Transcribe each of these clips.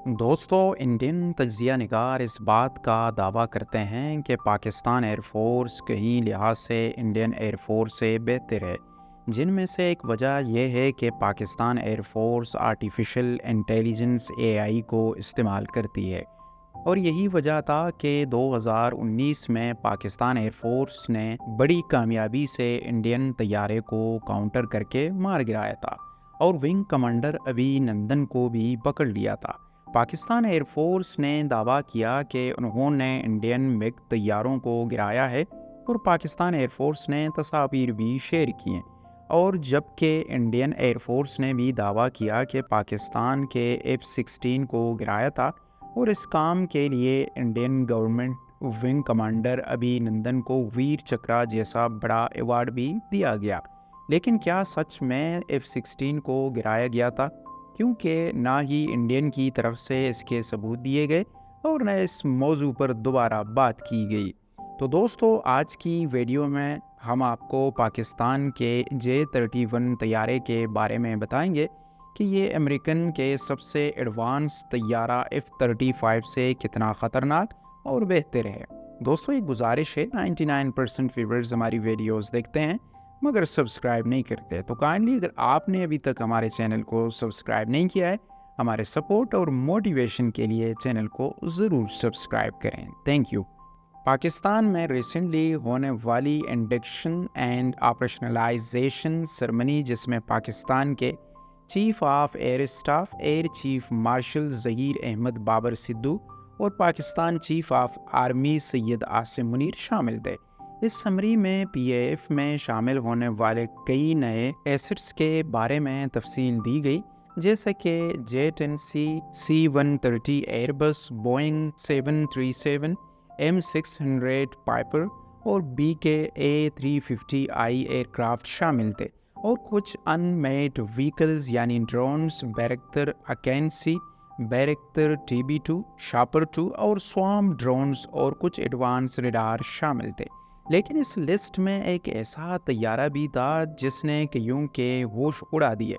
दोस्तों, इंडियन तज्ज़िया निगार इस बात का दावा करते हैं कि पाकिस्तान एयर फोर्स कई लिहाज से इंडियन एयर फोर्स से बेहतर है, जिनमें से एक वजह यह है कि Pakistan air force artificial intelligence AI को इस्तेमाल करती है। और यही वजह था कि 2019 में पाकिस्तान एयर फोर्स ने बड़ी कामयाबी से इंडियन तैयारे को काउंटर करके मार गिराया था और विंग कमांडर अभिनंदन को भी पकड़ लिया था। पाकिस्तान एयर फोर्स ने दावा किया कि उन्होंने इंडियन मिग तैयारों को गिराया है और पाकिस्तान एयर फोर्स ने तस्वीर भी शेयर की हैं। और जबकि इंडियन एयर फोर्स ने भी दावा किया कि पाकिस्तान के F-16 को गिराया था और इस काम के लिए इंडियन गवर्नमेंट विंग कमांडर अभिनंदन को वीर चक्र जैसा बड़ा अवार्ड भी दिया गया। लेकिन क्या सच में F-16 को गिराया गया था? क्योंकि ना ही इंडियन की तरफ से इसके सबूत दिए गए और न इस मौजू पर दोबारा बात की गई। तो दोस्तों, आज की वीडियो में हम आपको पाकिस्तान के J-31 तैयारे के बारे में बताएंगे कि ये अमेरिकन के सबसे एडवांस तैयारा F-35 से कितना ख़तरनाक और बेहतर है। दोस्तों, एक गुजारिश है, 99% व्यूअर्स हमारी वीडियोस देखते हैं मगर सब्सक्राइब नहीं करते, तो काइंडली अगर आपने अभी तक हमारे चैनल को सब्सक्राइब नहीं किया है, हमारे सपोर्ट और मोटिवेशन के लिए चैनल को ज़रूर सब्सक्राइब करें। Thank you. पाकिस्तान में रिसेंटली होने वाली इंडक्शन एंड ऑपरेशनलाइजेशन सेरेमनी, जिसमें पाकिस्तान के chief of air staff air chief marshal Zaheer Ahmed Babar Sidhu और Pakistan chief of army Syed Asim Munir शामिल थे। इस समरी में PAF में शामिल होने वाले कई नए एसेट्स के बारे में तफसील दी गई, जैसे कि J-10C C-130 Airbus, Boeing 737 M600 Piper और BK A350I एयरक्राफ्ट शामिल थे और कुछ अनमेड व्हीकल्स यानी ड्रोन्स बैरक्टर अकेंसी, बैरक्टर TB2, शापर 2 और स्वार्म ड्रोन्स और कुछ एडवांस रडार शामिल थे। लेकिन इस लिस्ट में एक ऐसा तैयारा भी था जिसने कईयों के होश उड़ा दिए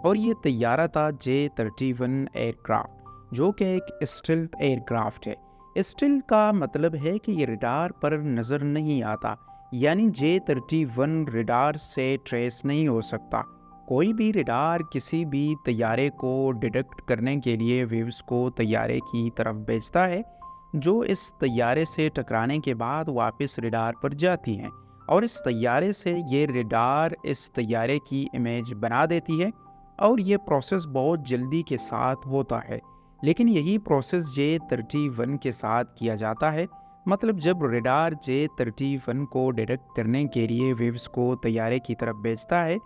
और ये तैयारा था J-31 एयरक्राफ्ट, जो कि एक स्टिल्थ एयरक्राफ्ट है। स्टिल्थ का मतलब है कि ये रडार पर नज़र नहीं आता, यानी J-31 रडार से ट्रेस नहीं हो सकता। कोई भी रडार किसी भी तैयारे को डिटेक्ट करने के लिए वेव्स को तैयारे की तरफ भेजता है, जो इस तैयारे से टकराने के बाद वापस रडार पर जाती हैं और इस तैयारे से ये रडार इस तैयारे की इमेज बना देती है और ये प्रोसेस बहुत जल्दी के साथ होता है। लेकिन यही प्रोसेस J-31 के साथ किया जाता है। मतलब जब रडार J-31 को डिटेक्ट करने के लिए वेव्स को तैयारे की तरफ भेजता है,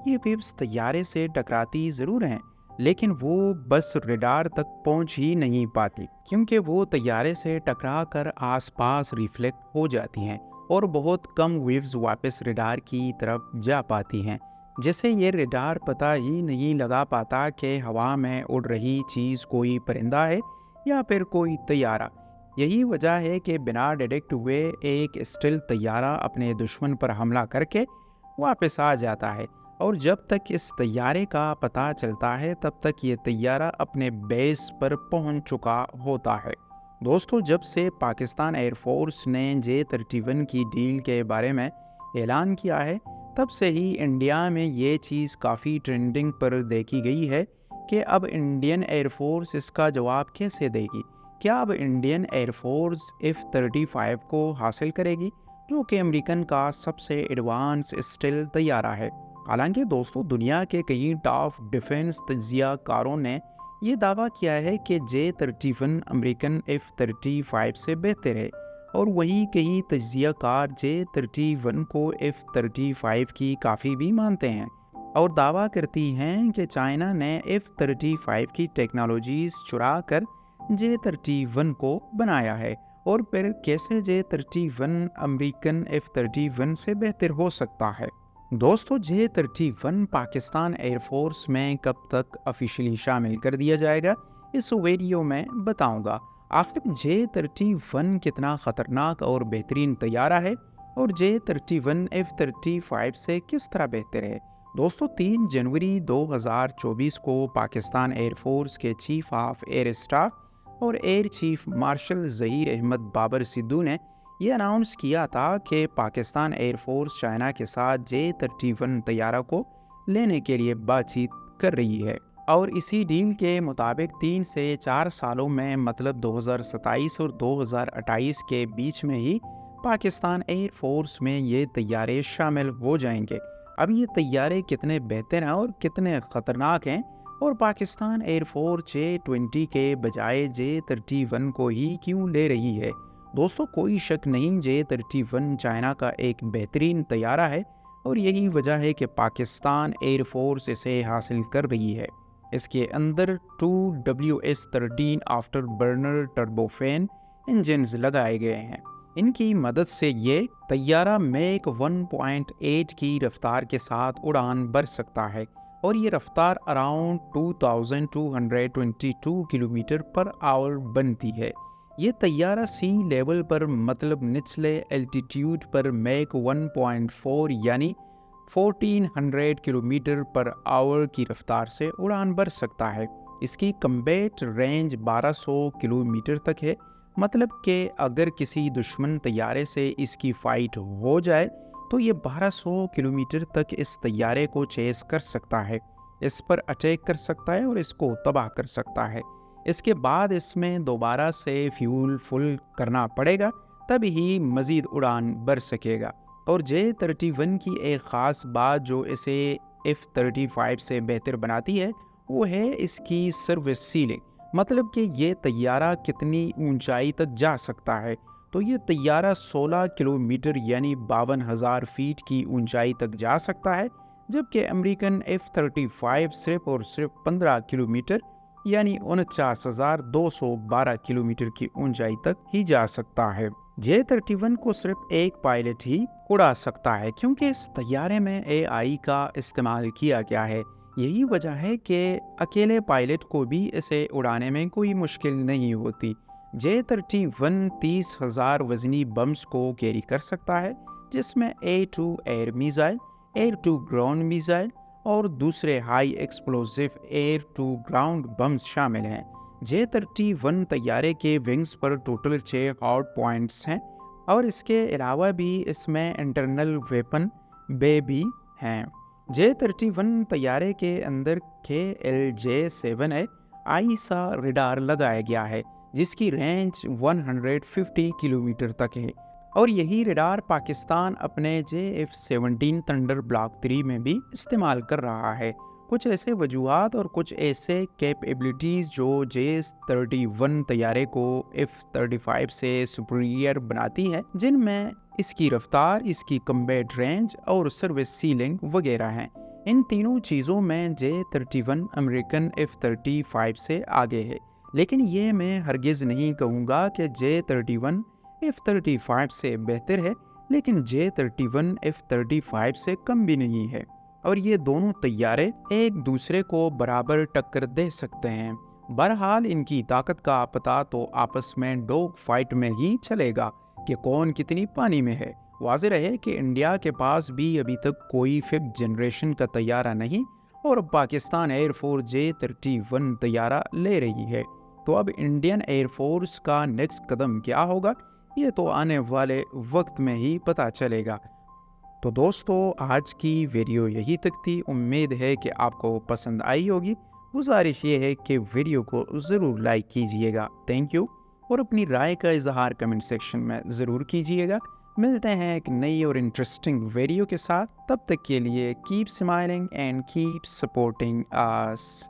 ये वेव्स तैयारे से टकराती ज़रूर हैं, लेकिन वो बस रडार तक पहुंच ही नहीं पाती, क्योंकि वो तैयारे से टकरा कर आसपास रिफ्लेक्ट हो जाती हैं और बहुत कम वेव्स वापस रडार की तरफ जा पाती हैं। जैसे ये रडार पता ही नहीं लगा पाता कि हवा में उड़ रही चीज़ कोई परिंदा है या फिर कोई तैयारा। यही वजह है कि बिना डिटेक्ट हुए एक स्टिल तैयारा अपने दुश्मन पर हमला करके वापस आ जाता है और जब तक इस तैयारे का पता चलता है तब तक ये तैयारा अपने बेस पर पहुंच चुका होता है। दोस्तों, जब से पाकिस्तान एयरफोर्स ने J-31 की डील के बारे में ऐलान किया है, तब से ही इंडिया में ये चीज़ काफ़ी ट्रेंडिंग पर देखी गई है कि अब इंडियन एयरफोर्स इसका जवाब कैसे देगी। क्या अब इंडियन एयरफोर्स F-35 को हासिल करेगी, जो कि अमेरिकन का सबसे एडवांस स्टिल तैयारा है? हालांकि दोस्तों, दुनिया के कई टॉप डिफेंस तज्जिया कारों ने ये दावा किया है कि J-31 अमेरिकन F-35 से बेहतर है और वहीं कई तज्जिया कार J-31 को F-35 की काफ़ी भी मानते हैं और दावा करती हैं कि चाइना ने F-35 की टेक्नोलॉजीज़ चुरा कर J-31 को बनाया है। और फिर कैसे J-31 अमेरिकन F-31 से बेहतर हो सकता है? दोस्तों, J-31 पाकिस्तान एयरफोर्स में कब तक ऑफिशियली शामिल कर दिया जाएगा, इस वीडियो में बताऊंगा। आखिर J-31 कितना ख़तरनाक और बेहतरीन तैयारा है और J-31 F-35 से किस तरह बेहतर है। दोस्तों 3 जनवरी 2024 को पाकिस्तान एयर फोर्स के चीफ ऑफ एयर स्टाफ और air chief marshal Zaheer Ahmed Babar Sidhu ने यह अनाउंस किया था कि पाकिस्तान एयर फोर्स चाइना के साथ J-31 तैयारा को लेने के लिए बातचीत कर रही है और इसी डील के मुताबिक 3 से 4 सालों में मतलब 2027 और 2028 के बीच में ही पाकिस्तान एयर फोर्स में ये तैयारे शामिल हो जाएंगे। अब ये तैयारे कितने बेहतर हैं और कितने ख़तरनाक हैं और पाकिस्तान एयर फोर्स J-20 के बजाय J-31 को ही क्यों ले रही है। दोस्तों कोई शक नहीं, J-31 चाइना का एक बेहतरीन तैयारा है और यही वजह है कि पाकिस्तान एयर फोर्स इसे हासिल कर रही है। इसके अंदर 2 WS-13 after burner turbofan engines लगाए गए हैं। इनकी मदद से ये तैयारा मैक 1.8 की रफ्तार के साथ उड़ान भर सकता है और ये रफ्तार अराउंड 2222 किलोमीटर पर आवर बनती है। ये तैयारा सी लेवल पर मतलब निचले एल्टीट्यूड पर मैक 1.4 यानी 1400 किलोमीटर पर आवर की रफ्तार से उड़ान भर सकता है। इसकी कम्बैट रेंज 1200 किलोमीटर तक है, मतलब कि अगर किसी दुश्मन तैयारे से इसकी फ़ाइट हो जाए तो ये 1200 किलोमीटर तक इस तैयारे को चेस कर सकता है, इस पर अटैक कर सकता है और इसको तबाह कर सकता है। इसके बाद इसमें दोबारा से फ्यूल फुल करना पड़ेगा, तभी ही मज़ीद उड़ान भर सकेगा। और J-31 की एक ख़ास बात जो इसे F-35 से बेहतर बनाती है वो है इसकी सर्विस सीलिंग, मतलब कि ये तैयारा कितनी ऊंचाई तक जा सकता है। तो ये तैयारा 16 किलोमीटर यानी 52,000 फीट की ऊंचाई तक जा सकता है, जबकि अमेरिकन F-35 सिर्फ और सिर्फ 15 किलोमीटर यानी 49,212 किलोमीटर की ऊंचाई तक ही जा सकता है। J-31 को सिर्फ एक पायलट ही उड़ा सकता है क्योंकि इस तैयारे में AI का इस्तेमाल किया गया है। यही वजह है कि अकेले पायलट को भी इसे उड़ाने में कोई मुश्किल नहीं होती। J-31 30,000 वजनी बम्स को कैरी कर सकता है, जिसमें A-2 air missile, air to ground missile और दूसरे high explosive air to ground bombs शामिल हैं। J-31 तैयारे के विंग्स पर टोटल 6 हॉट पॉइंट्स हैं और इसके अलावा भी इसमें इंटरनल वेपन बे भी हैं। J-31 तैयारे के अंदर KLJ-7A आईसा रडार लगाया गया है जिसकी रेंज 150 किलोमीटर तक है और यही रडार पाकिस्तान अपने JF-17 थंडर ब्लॉक 3 में भी इस्तेमाल कर रहा है। कुछ ऐसे वजूहात और कुछ ऐसे कैपेबिलिटीज़ जो J-31 तैयारे को F-35 से सुपीरियर बनाती है, जिनमें इसकी रफ्तार, इसकी कम्बैट रेंज और सर्विस सीलिंग वगैरह हैं। इन तीनों चीज़ों में J-31 अमेरिकन F-35 से आगे है, लेकिन ये मैं हरगिज़ नहीं कहूँगा कि J-31 F-35 से बेहतर है, लेकिन J-31 F-35 से कम भी नहीं है और ये दोनों तैयारे एक दूसरे को बराबर टक्कर दे सकते हैं। बहरहाल इनकी ताकत का पता तो आपस में डॉग फाइट में ही चलेगा कि कौन कितनी पानी में है। वाज़ेह रहे कि इंडिया के पास भी अभी तक कोई 5th जनरेशन का तैयारा नहीं और पाकिस्तान एयरफोर्स J-31 तैयारा ले रही है। तो अब इंडियन एयरफोर्स का नेक्स्ट कदम क्या होगा, ये तो आने वाले वक्त में ही पता चलेगा। तो दोस्तों आज की वीडियो यही तक थी। उम्मीद है कि आपको पसंद आई होगी। गुजारिश ये है कि वीडियो को ज़रूर लाइक कीजिएगा। थैंक यू और अपनी राय का इजहार कमेंट सेक्शन में ज़रूर कीजिएगा। मिलते हैं एक नई और इंटरेस्टिंग वीडियो के साथ। तब तक के लिए keep smiling and keep supporting us.